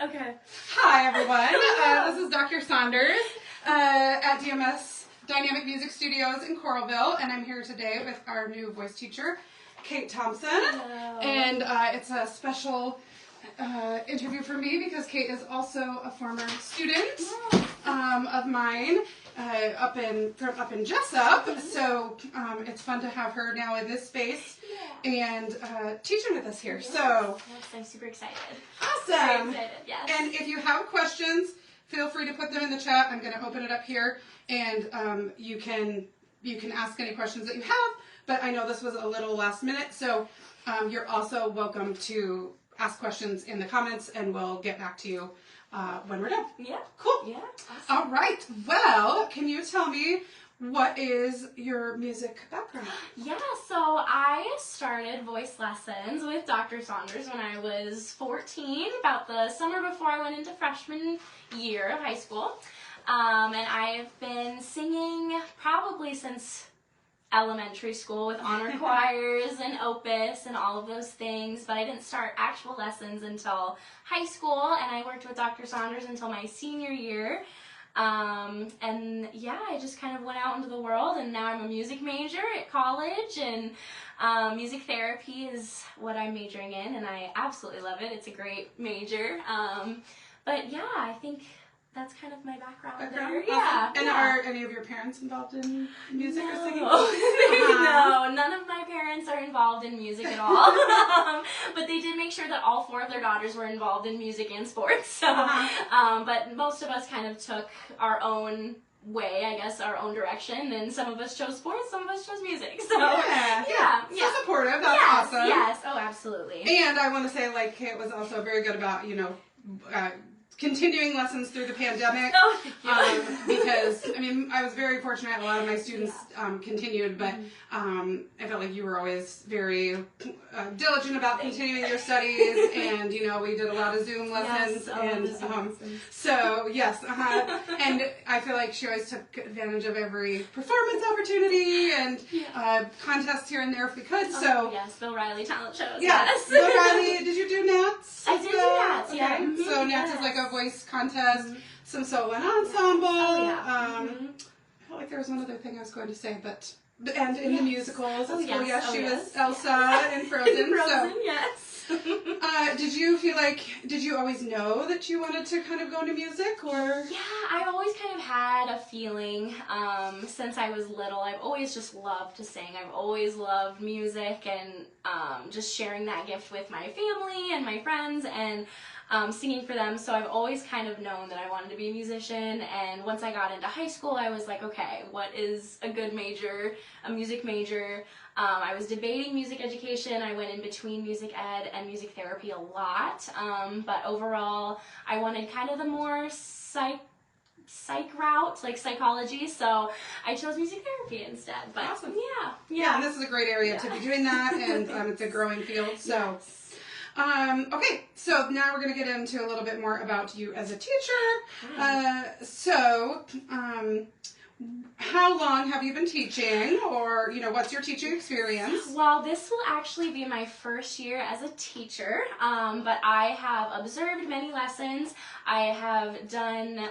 Okay. Hi, everyone. This is Dr. Saunders at DMS Dynamic Music Studios in Coralville, and I'm here today with our new voice teacher, Kate Tomson. Hello. And it's a special interview for me because Kate is also a former student of mine up in Jessup. Mm-hmm. So it's fun to have her now in this space and teaching with us here. Yes. So yes, I'm super excited. Awesome. Very excited, yes. And if you have questions, feel free to put them in the chat. I'm going to open it up here, and you can ask any questions that you have. But I know this was a little last minute, so you're also welcome to ask questions in the comments, and we'll get back to you when we're done. Yeah. Cool. Yeah. Awesome. All right. Well, can you tell me what is your music background? Yeah, so I started voice lessons with Dr. Saunders when I was 14, about the summer before I went into freshman year of high school. And I've been singing probably since elementary school with honor choirs and opus and all of those things, but I didn't start actual lessons until high school, and I worked with Dr. Saunders until my senior year. And yeah, I just kind of went out into the world, and now I'm a music major at college, and music therapy is what I'm majoring in, and I absolutely love it. It's a great major. But yeah, I think that's kind of my background there. Yeah. And are any of your parents involved in music or singing? No, none of my parents are involved in music at all. But they did make sure that all four of their daughters were involved in music and sports. So, but most of us kind of took our own way, I guess, our own direction, and some of us chose sports, some of us chose music. So yeah. So supportive. That's awesome. Yes. Oh, absolutely. And I want to say, like, Kate was also very good about, continuing lessons through the pandemic. Oh, thank you. Because, I mean, I was very fortunate. A lot of my students continued, but I felt like you were always very diligent about continuing your studies, and, we did a lot of Zoom lessons. So, yes. And I feel like she always took advantage of every performance opportunity and contest here and there if we could. So yes, Bill Riley talent shows. Yes. Bill Riley, did you do Nats? I did do Nats, yeah. Okay. Mm-hmm. So Nats is like a voice contest, some solo and ensemble. Oh, yeah. I felt like there was one other thing I was going to say, and in the musicals. Oh, yes. She was Elsa in Frozen. In Frozen, so. yes. Did you always know that you wanted to kind of go into music, or? Yeah, I always kind of had a feeling, since I was little. I've always just loved to sing. I've always loved music, and just sharing that gift with my family and my friends, and singing for them. So I've always kind of known that I wanted to be a musician, and once I got into high school, I was like, okay, what is a good major, a music major? I was debating music education. I went in between music ed and music therapy a lot, but overall, I wanted kind of the more psych route, like psychology, so I chose music therapy instead. But awesome. Yeah, and this is a great area to be doing that, and it's a growing field, so. Yes. Okay, so now we're going to get into a little bit more about you as a teacher. How long have you been teaching, or, what's your teaching experience? Well, this will actually be my first year as a teacher, but I have observed many lessons. I have done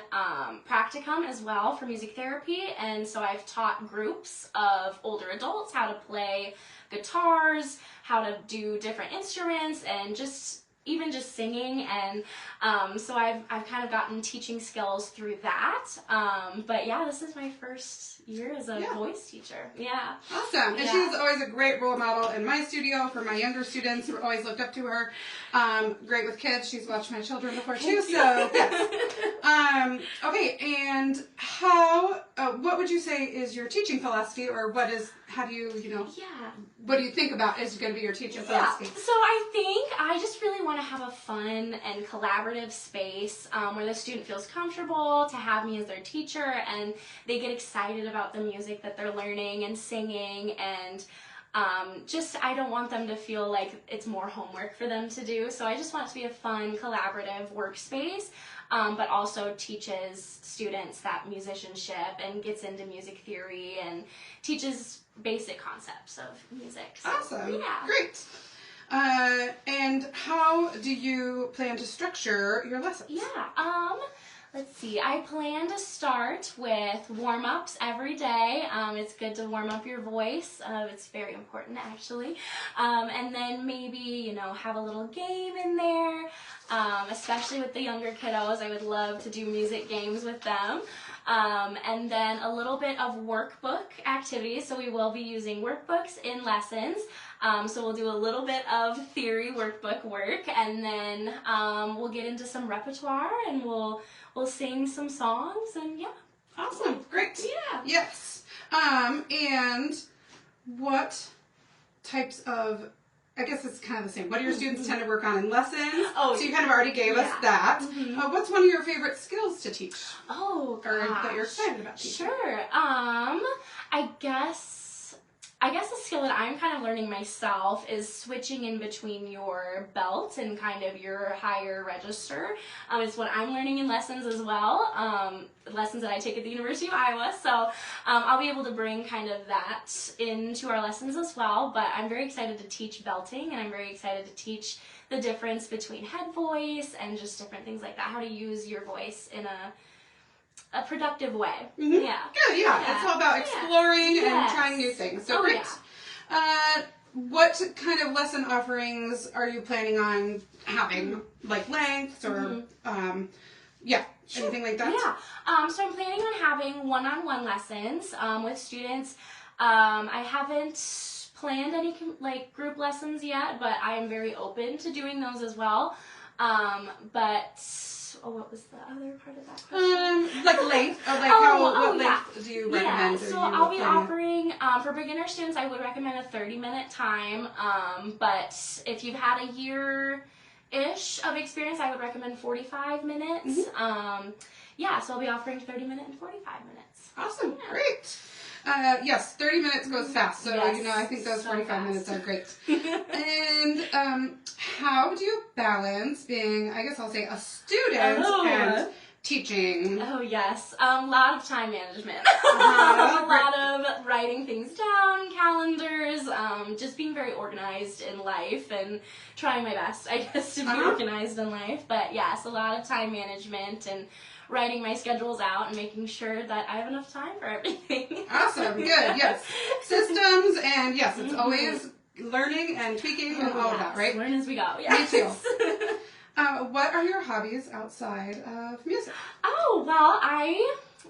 practicum as well for music therapy, and so I've taught groups of older adults how to play guitars, how to do different instruments, and even just singing, and so I've kind of gotten teaching skills through that. But yeah, this is my first year as a voice teacher. Yeah. Awesome. And she's always a great role model in my studio for my younger students who always looked up to her. Great with kids. She's watched my children before too. So yes. Okay, and what would you say is your teaching philosophy, or what do you think about is going to be your teaching philosophy? So I think I just really want to have a fun and collaborative space where the student feels comfortable to have me as their teacher, and they get excited about the music that they're learning and singing, and I don't want them to feel like it's more homework for them to do. So I just want it to be a fun, collaborative workspace, but also teaches students that musicianship and gets into music theory and teaches basic concepts of music. So, awesome. Yeah. Great. And how do you plan to structure your lessons? Yeah, let's see. I plan to start with warm-ups every day. It's good to warm up your voice. It's very important, actually. And then maybe, have a little game in there, especially with the younger kiddos. I would love to do music games with them. And then a little bit of workbook activities. So we will be using workbooks in lessons. So we'll do a little bit of theory workbook work, and then we'll get into some repertoire, and we'll sing some songs, and yeah. Awesome, great. Yeah. Yes. And what types of, I guess it's kind of the same. What do your students tend to work on in lessons? Oh, so you kind of already gave us that. What's one of your favorite skills to teach? Oh, gosh. Or that you're excited about teaching? Sure. I guess the skill that I'm kind of learning myself is switching in between your belt and kind of your higher register. It's what I'm learning in lessons as well, lessons that I take at the University of Iowa. So I'll be able to bring kind of that into our lessons as well. But I'm very excited to teach belting, and I'm very excited to teach the difference between head voice and just different things like that, how to use your voice in a productive way. Yeah. Good, yeah. It's all about exploring and trying new things. So great. Yeah. What kind of lesson offerings are you planning on having? Like lengths or, anything like that? Yeah. So I'm planning on having one-on-one lessons with students. I haven't planned any group lessons yet, but I am very open to doing those as well. What was the other part of that question? Like length, what length do you recommend? Yeah, so I'll be offering, for beginner students, I would recommend a 30-minute time, but if you've had a year-ish of experience, I would recommend 45 minutes. So I'll be offering 30-minute and 45 minutes. Awesome, great. Yes, 30 minutes goes fast, so I think those 45 minutes are great. And how do you balance being, I guess I'll say, a student and teaching? Oh, yes. A lot of time management. A lot of writing things down, calendars, just being very organized in life and trying my best, I guess, to be organized in life. But yes, a lot of time management and writing my schedules out and making sure that I have enough time for everything. Awesome, good, yes. Systems, and yes, it's always learning and tweaking and all of that, right? Learn as we go, yes. Me too. What are your hobbies outside of music? Oh, well,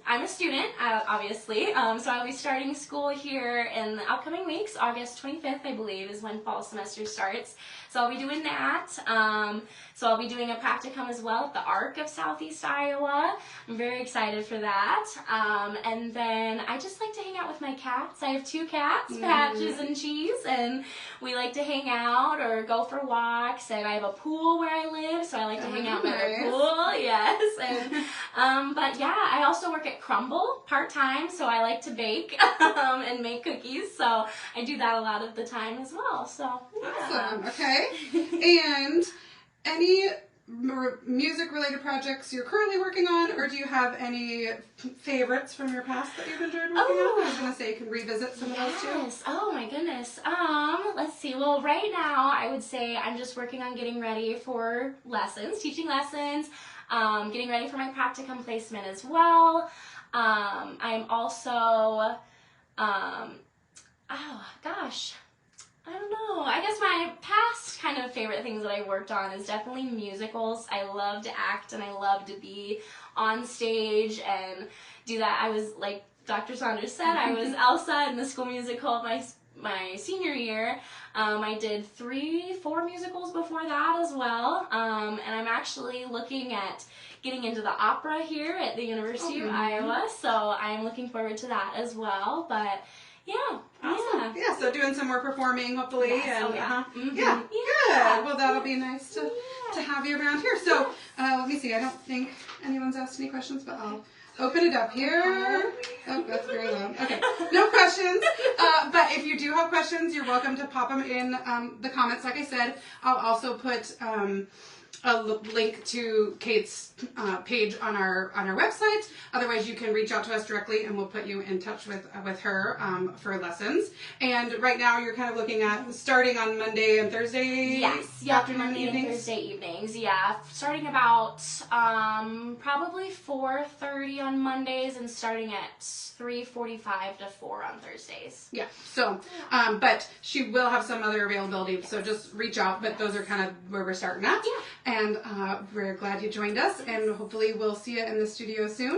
I'm a student, obviously, so I'll be starting school here in the upcoming weeks. August 25th, I believe, is when fall semester starts. So I'll be doing that. So I'll be doing a practicum as well at the ARC of Southeast Iowa. I'm very excited for that. And then I just like to hang out with my cats. I have 2 cats, Patches and Cheese, and we like to hang out or go for walks. And I have a pool where I live, so I like to hang out by the pool. Yes. And but yeah, I also work at Crumble part-time, so I like to bake and make cookies. So I do that a lot of the time as well. So yeah. Awesome. Okay. And any music-related projects you're currently working on, or do you have any favorites from your past that you've enjoyed working on? I was going to say you can revisit some of those too. Oh my goodness. Let's see. Well, right now I would say I'm just working on getting ready for lessons, teaching lessons, getting ready for my practicum placement as well. I'm also, I don't know. I guess my past kind of favorite things that I worked on is definitely musicals. I love to act and I love to be on stage and do that. I was, like Dr. Saunders said, I was Elsa in the school musical my senior year. I did 4 musicals before that as well. And I'm actually looking at getting into the opera here at the University of Iowa. So I'm looking forward to that as well. But yeah. Awesome. Yeah, so doing some more performing, hopefully. Yes. And, Yeah, good. Well, that'll be nice to have you around here. So, let me see. I don't think anyone's asked any questions, but I'll open it up here. Oh, that's very loud. Okay, no questions. But if you do have questions, you're welcome to pop them in the comments. Like I said, I'll also put a link to Kate's page on our website. Otherwise, you can reach out to us directly, and we'll put you in touch with her for lessons. And right now, you're kind of looking at starting on Monday and Thursday. Yes, afternoon Monday evenings. and Thursday evenings. Yeah, starting about probably 4:30 on Mondays and starting at 3:45 to 4 on Thursdays. Yeah. So, but she will have some other availability. So just reach out. But those are kind of where we're starting at. Yeah. And we're glad you joined us, and hopefully we'll see you in the studio soon.